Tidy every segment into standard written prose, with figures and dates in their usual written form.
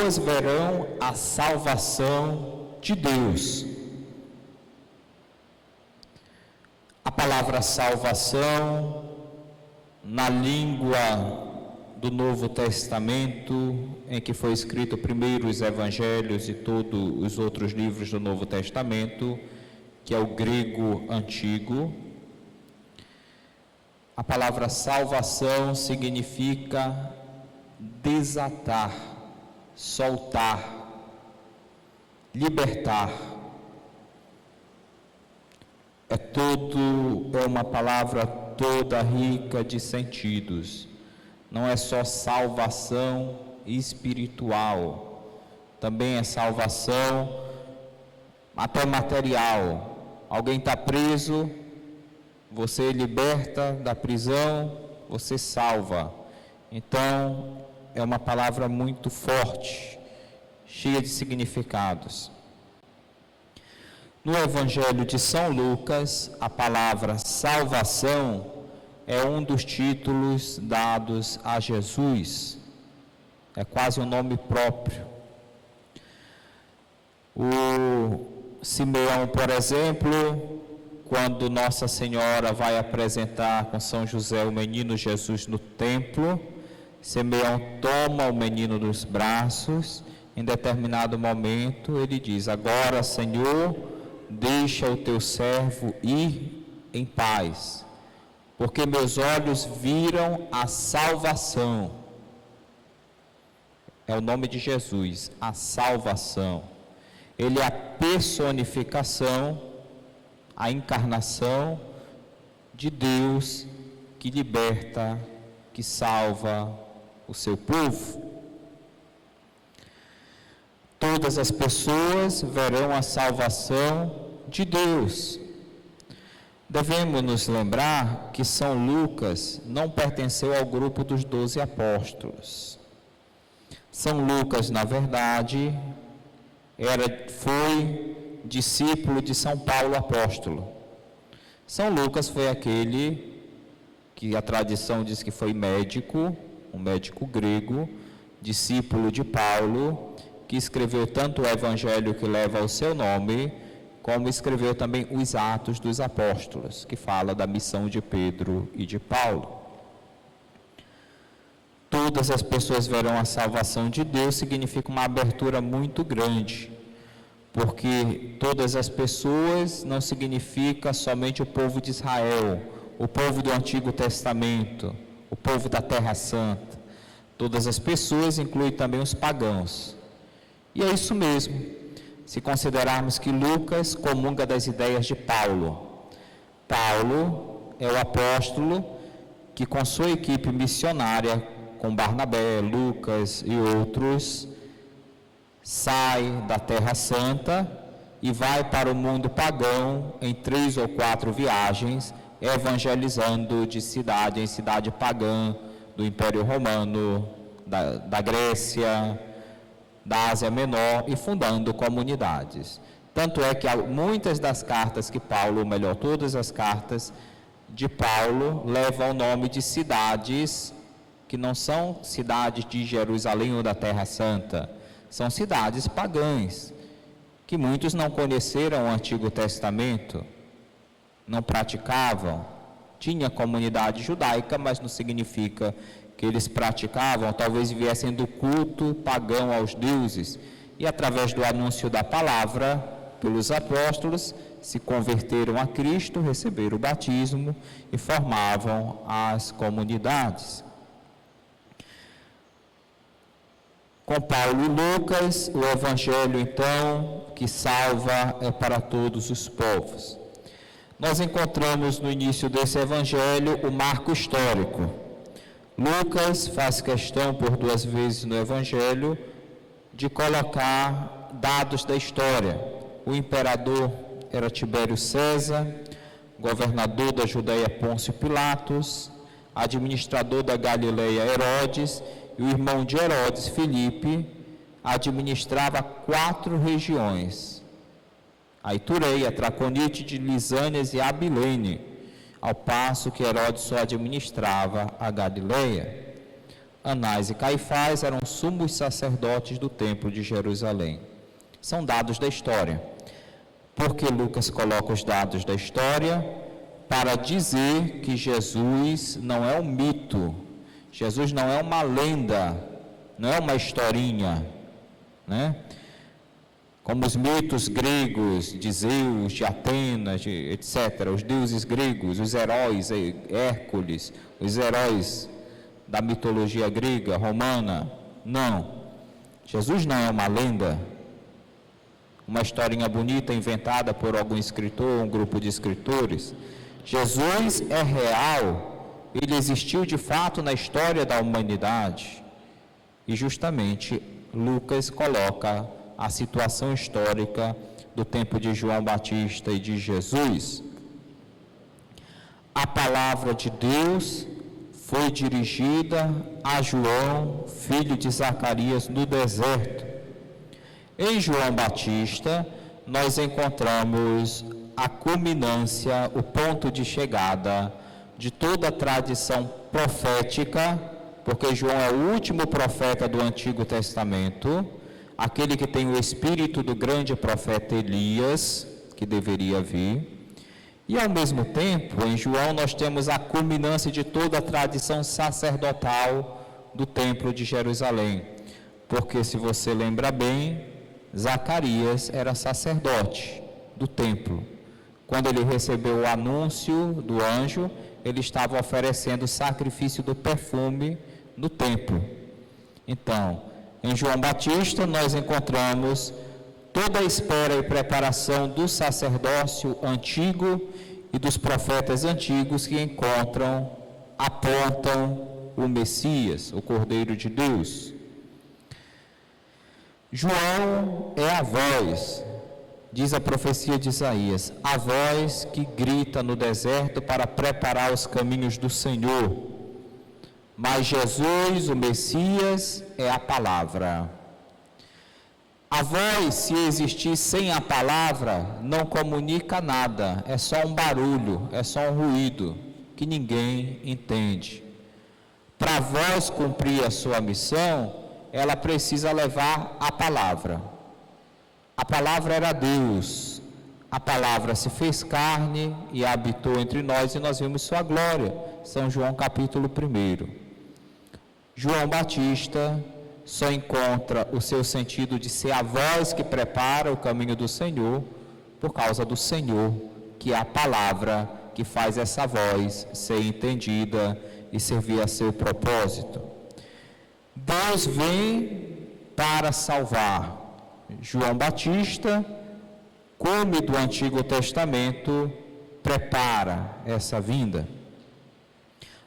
pessoas verão a salvação de Deus. A palavra salvação, na língua do Novo Testamento, em que foi escrito primeiro os Evangelhos e todos os outros livros do Novo Testamento, que é o grego antigo, a palavra salvação significa desatar, soltar, libertar. É uma palavra toda rica de sentidos. Não é só salvação espiritual, também é salvação até material. Alguém está preso, você liberta da prisão, você salva. Então, é uma palavra muito forte, cheia de significados. No Evangelho de São Lucas, a palavra salvação é um dos títulos dados a Jesus. É quase um nome próprio. O Simeão, por exemplo, quando Nossa Senhora vai apresentar com São José o menino Jesus no templo, Simeão toma o menino nos braços. Em determinado momento ele diz: agora, Senhor, deixa o teu servo ir em paz, porque meus olhos viram a salvação. É o nome de Jesus, a salvação. Ele é a personificação, a encarnação de Deus que liberta, que salva o seu povo. Todas as pessoas verão a salvação de Deus. Devemos nos lembrar que São Lucas não pertenceu ao grupo dos 12 apóstolos. São Lucas, na verdade, foi discípulo de São Paulo apóstolo. São Lucas foi aquele que a tradição diz que foi médico, um médico grego, discípulo de Paulo, que escreveu tanto o Evangelho que leva o seu nome, como escreveu também os Atos dos Apóstolos, que fala da missão de Pedro e de Paulo. Todas as pessoas verão a salvação de Deus significa uma abertura muito grande, porque todas as pessoas não significa somente o povo de Israel, o povo do Antigo Testamento, o povo da Terra Santa. Todas as pessoas incluem também os pagãos. E é isso mesmo, se considerarmos que Lucas comunga das ideias de Paulo. Paulo é o apóstolo que, com sua equipe missionária, com Barnabé, Lucas e outros, sai da Terra Santa e vai para o mundo pagão em 3 ou 4 viagens, evangelizando de cidade em cidade pagã do Império Romano, da Grécia, da Ásia Menor, e fundando comunidades. Tanto é que muitas das cartas que Paulo, ou melhor, todas as cartas de Paulo, levam o nome de cidades que não são cidades de Jerusalém ou da Terra Santa, são cidades pagãs, que muitos não conheceram o Antigo Testamento, não praticavam. Tinha comunidade judaica, mas não significa que eles praticavam, talvez viessem do culto pagão aos deuses, e através do anúncio da palavra pelos apóstolos, se converteram a Cristo, receberam o batismo e formavam as comunidades. Com Paulo e Lucas, o Evangelho, então, que salva é para todos os povos. Nós encontramos no início desse Evangelho o marco histórico. Lucas faz questão, por 2 vezes no Evangelho, de colocar dados da história. O imperador era Tibério César, governador da Judéia Pôncio Pilatos, administrador da Galileia Herodes, e o irmão de Herodes, Filipe, administrava 4 regiões: a Itureia, Traconite, Lisânias e Abilene, ao passo que Herodes só administrava a Galileia. Anás e Caifás eram sumos sacerdotes do templo de Jerusalém. São dados da história. Porque Lucas coloca os dados da história para dizer que Jesus não é um mito, Jesus não é uma lenda, não é uma historinha, né? Como os mitos gregos de Zeus, de Atenas, etc., os deuses gregos, os heróis, Hércules, os heróis da mitologia grega, romana. Não, Jesus não é uma lenda, uma historinha bonita inventada por algum escritor, um grupo de escritores. Jesus é real, ele existiu de fato na história da humanidade. E justamente Lucas coloca a situação histórica do tempo de João Batista e de Jesus. A palavra de Deus foi dirigida a João, filho de Zacarias, no deserto. Em João Batista, nós encontramos a culminância, o ponto de chegada de toda a tradição profética, porque João é o último profeta do Antigo Testamento, aquele que tem o espírito do grande profeta Elias, que deveria vir. E ao mesmo tempo, em João, nós temos a culminância de toda a tradição sacerdotal do templo de Jerusalém. Porque, se você lembra bem, Zacarias era sacerdote do templo. Quando ele recebeu o anúncio do anjo, ele estava oferecendo o sacrifício do perfume no templo. Então, em João Batista, nós encontramos toda a espera e preparação do sacerdócio antigo e dos profetas antigos que apontam o Messias, o Cordeiro de Deus. João é a voz, diz a profecia de Isaías, a voz que grita no deserto para preparar os caminhos do Senhor. Mas Jesus, o Messias, é a palavra. A voz, se existir sem a palavra, não comunica nada, é só um barulho, é só um ruído, que ninguém entende. Para a voz cumprir a sua missão, ela precisa levar a palavra. A palavra era Deus, a palavra se fez carne e habitou entre nós e nós vimos sua glória. São João capítulo 1. João Batista só encontra o seu sentido de ser a voz que prepara o caminho do Senhor, por causa do Senhor, que é a palavra que faz essa voz ser entendida e servir a seu propósito. Deus vem para salvar. João Batista, como do Antigo Testamento, prepara essa vinda.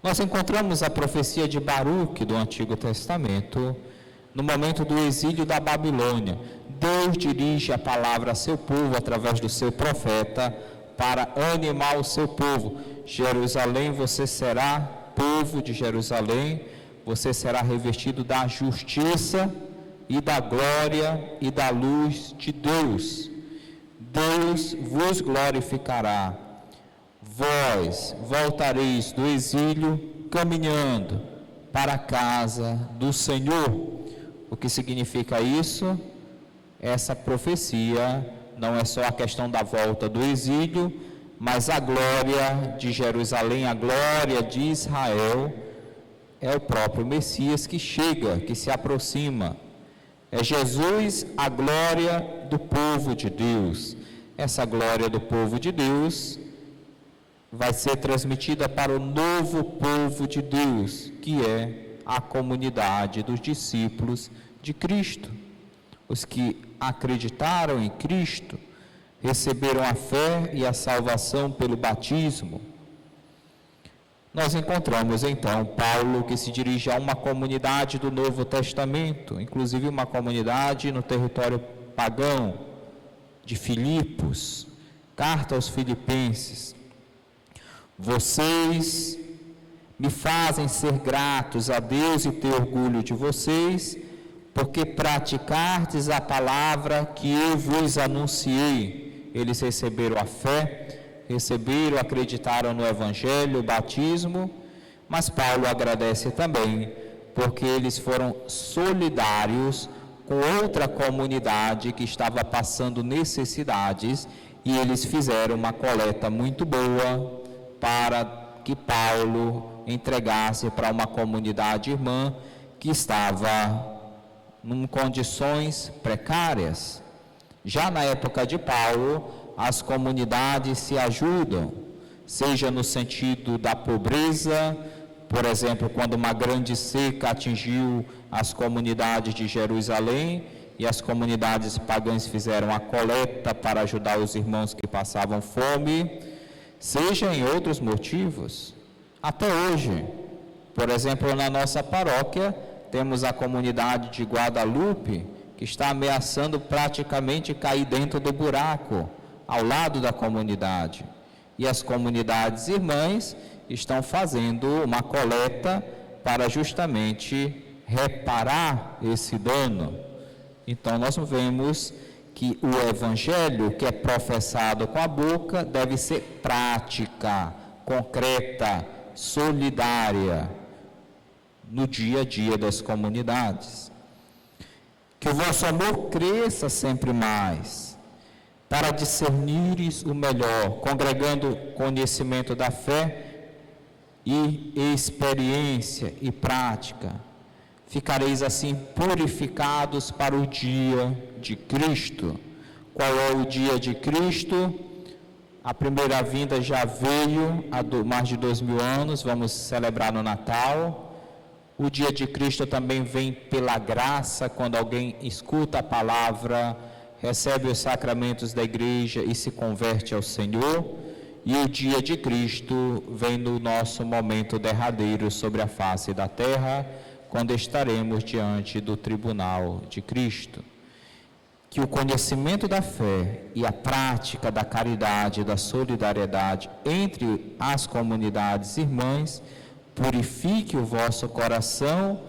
Nós encontramos a profecia de Baruque do Antigo Testamento, no momento do exílio da Babilônia. Deus dirige a palavra a seu povo através do seu profeta para animar o seu povo. Jerusalém, você será povo de Jerusalém, você será revestido da justiça e da glória e da luz de Deus. Deus vos glorificará. Vós voltareis do exílio caminhando para a casa do Senhor. O que significa isso? Essa profecia não é só a questão da volta do exílio, mas a glória de Jerusalém, a glória de Israel, é o próprio Messias que chega, que se aproxima. É Jesus a glória do povo de Deus. Essa glória do povo de Deus vai ser transmitida para o novo povo de Deus, que é a comunidade dos discípulos de Cristo. Os que acreditaram em Cristo, receberam a fé e a salvação pelo batismo. Nós encontramos então Paulo que se dirige a uma comunidade do Novo Testamento, inclusive uma comunidade no território pagão de Filipos. Carta aos Filipenses. Vocês me fazem ser gratos a Deus e ter orgulho de vocês, porque praticardes a palavra que eu vos anunciei. Eles receberam a fé, acreditaram no Evangelho, o batismo, mas Paulo agradece também, porque eles foram solidários com outra comunidade que estava passando necessidades, e eles fizeram uma coleta muito boa para que Paulo entregasse para uma comunidade irmã que estava em condições precárias. Já na época de Paulo, as comunidades se ajudam, seja no sentido da pobreza, por exemplo, quando uma grande seca atingiu as comunidades de Jerusalém e as comunidades pagãs fizeram a coleta para ajudar os irmãos que passavam fome, seja em outros motivos. Até hoje, por exemplo, na nossa paróquia, temos a comunidade de Guadalupe, que está ameaçando praticamente cair dentro do buraco, ao lado da comunidade. E as comunidades irmãs estão fazendo uma coleta para justamente reparar esse dano. Então, nós vemos que o evangelho que é professado com a boca deve ser prática, concreta, solidária, no dia a dia das comunidades. Que o vosso amor cresça sempre mais, para discernires o melhor, congregando conhecimento da fé e experiência e prática. Ficareis assim purificados para o dia de Cristo. Qual é o dia de Cristo? A primeira vinda já veio há mais de 2000 anos, vamos celebrar no Natal. O dia de Cristo também vem pela graça, quando alguém escuta a palavra, recebe os sacramentos da igreja e se converte ao Senhor. E o dia de Cristo vem no nosso momento derradeiro sobre a face da terra, quando estaremos diante do tribunal de Cristo. Que o conhecimento da fé e a prática da caridade e da solidariedade entre as comunidades irmãs purifique o vosso coração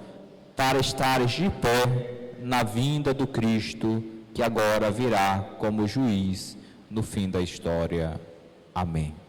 para estares de pé na vinda do Cristo, que agora virá como juiz no fim da história. Amém.